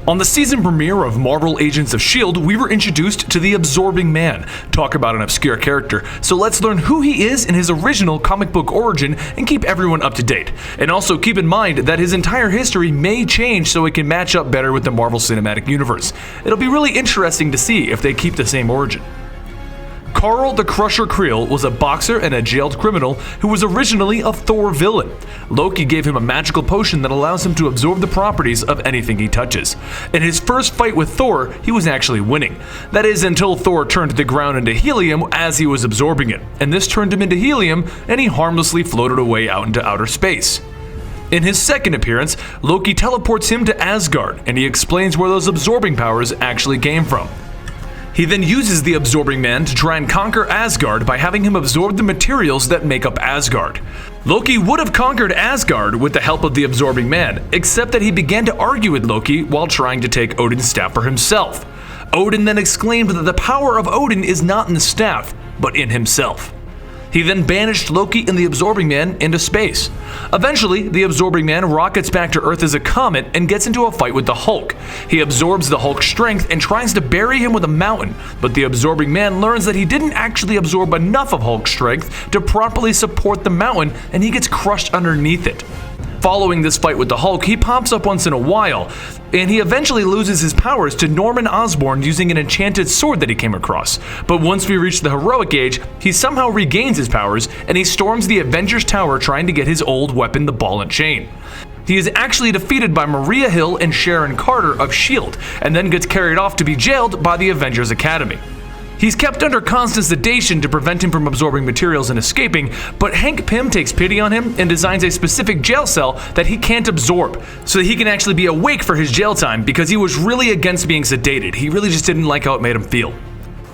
On the season premiere of Marvel Agents of S.H.I.E.L.D., we were introduced to the Absorbing Man. Talk about an obscure character. So let's learn who he is in his original comic book origin and keep everyone up to date. And also keep in mind that his entire history may change so it can match up better with the Marvel Cinematic Universe. It'll be really interesting to see if they keep the same origin. Karl the Crusher Creel was a boxer and a jailed criminal who was originally a Thor villain. Loki gave him a magical potion that allows him to absorb the properties of anything he touches. In his first fight with Thor, he was actually winning. That is, until Thor turned the ground into helium as he was absorbing it, and this turned him into helium and he harmlessly floated away out into outer space. In his second appearance, Loki teleports him to Asgard, and he explains where those absorbing powers actually came from. He then uses the Absorbing Man to try and conquer Asgard by having him absorb the materials that make up Asgard. Loki would have conquered Asgard with the help of the Absorbing Man, except that he began to argue with Loki while trying to take Odin's staff for himself. Odin then exclaimed that the power of Odin is not in the staff, but in himself. He then banished Loki and the Absorbing Man into space. Eventually, the Absorbing Man rockets back to Earth as a comet and gets into a fight with the Hulk. He absorbs the Hulk's strength and tries to bury him with a mountain, but the Absorbing Man learns that he didn't actually absorb enough of Hulk's strength to properly support the mountain, and he gets crushed underneath it. Following this fight with the Hulk, he pops up once in a while, and he eventually loses his powers to Norman Osborn using an enchanted sword that he came across. But once we reach the heroic age, he somehow regains his powers, and he storms the Avengers Tower trying to get his old weapon, the Ball and Chain. He is actually defeated by Maria Hill and Sharon Carter of S.H.I.E.L.D., and then gets carried off to be jailed by the Avengers Academy. He's kept under constant sedation to prevent him from absorbing materials and escaping, but Hank Pym takes pity on him and designs a specific jail cell that he can't absorb, so that he can actually be awake for his jail time because he was really against being sedated. He really just didn't like how it made him feel.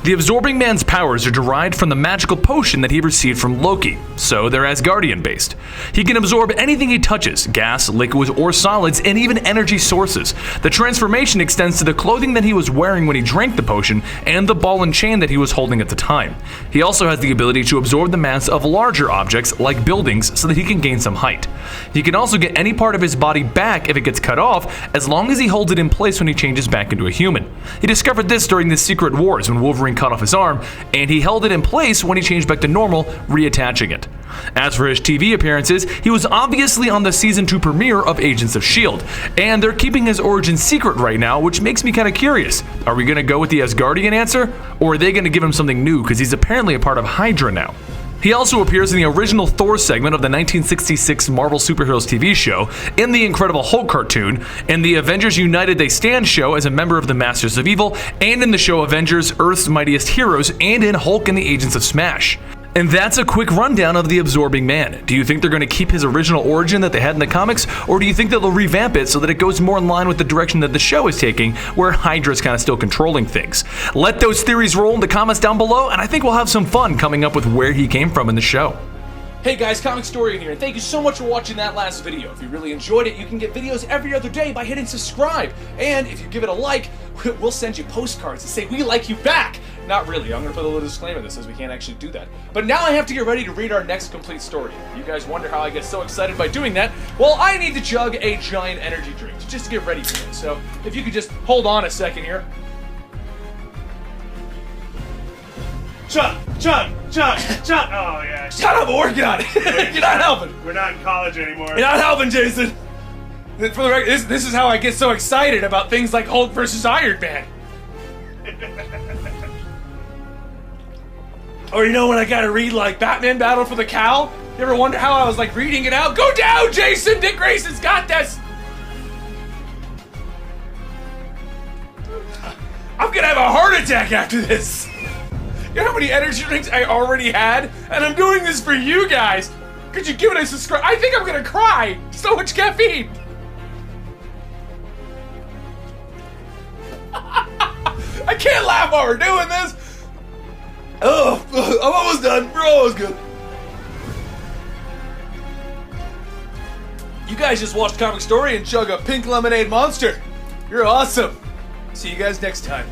The Absorbing Man's powers are derived from the magical potion that he received from Loki, so they're Asgardian based. He can absorb anything he touches, gas, liquids, or solids, and even energy sources. The transformation extends to the clothing that he was wearing when he drank the potion and the ball and chain that he was holding at the time. He also has the ability to absorb the mass of larger objects like buildings so that he can gain some height. He can also get any part of his body back if it gets cut off, as long as he holds it in place when he changes back into a human. He discovered this during the Secret Wars when Wolverine cut off his arm, and he held it in place when he changed back to normal, reattaching it. As for his TV appearances, he was obviously on the season 2 premiere of Agents of S.H.I.E.L.D., and they're keeping his origin secret right now, which makes me kind of curious. Are we going to go with the Asgardian answer, or are they going to give him something new because he's apparently a part of Hydra now? He also appears in the original Thor segment of the 1966 Marvel Superheroes TV show, in the Incredible Hulk cartoon, in the Avengers United They Stand show as a member of the Masters of Evil, and in the show Avengers Earth's Mightiest Heroes, and in Hulk and the Agents of S.H.I.E.L.D. And that's a quick rundown of the Absorbing Man. Do you think they're going to keep his original origin that they had in the comics, or do you think that they'll revamp it so that it goes more in line with the direction that the show is taking, where Hydra's kind of still controlling things? Let those theories roll in the comments down below, and I think we'll have some fun coming up with where he came from in the show. Hey guys, Comicstorian here, and thank you so much for watching that last video. If you really enjoyed it, you can get videos every other day by hitting subscribe. And if you give it a like, we'll send you postcards to say we like you back. Not really, I'm gonna put a little disclaimer that says we can't actually do that. But now I have to get ready to read our next complete story. You guys wonder how I get so excited by doing that? Well, I need to chug a giant energy drink just to get ready for it. So if you could just hold on a second here. Chug! Oh, yeah. Shut up, I'm working on it. You're not helping. We're not in college anymore. You're not helping, Jason. For the record, this is how I get so excited about things like Hulk versus Iron Man. Or you know when I gotta read like Batman Battle for the Cowl? You ever wonder how I was like reading it out? Go down, Jason! Dick Grayson's got this! I'm gonna have a heart attack after this! You know how many energy drinks I already had? And I'm doing this for you guys! Could you give it a subscribe? I think I'm gonna cry! So much caffeine! I can't laugh while we're doing this! Oh, I'm almost done. We're almost good. You guys just watched Comicstorian chug a pink lemonade monster. You're awesome. See you guys next time.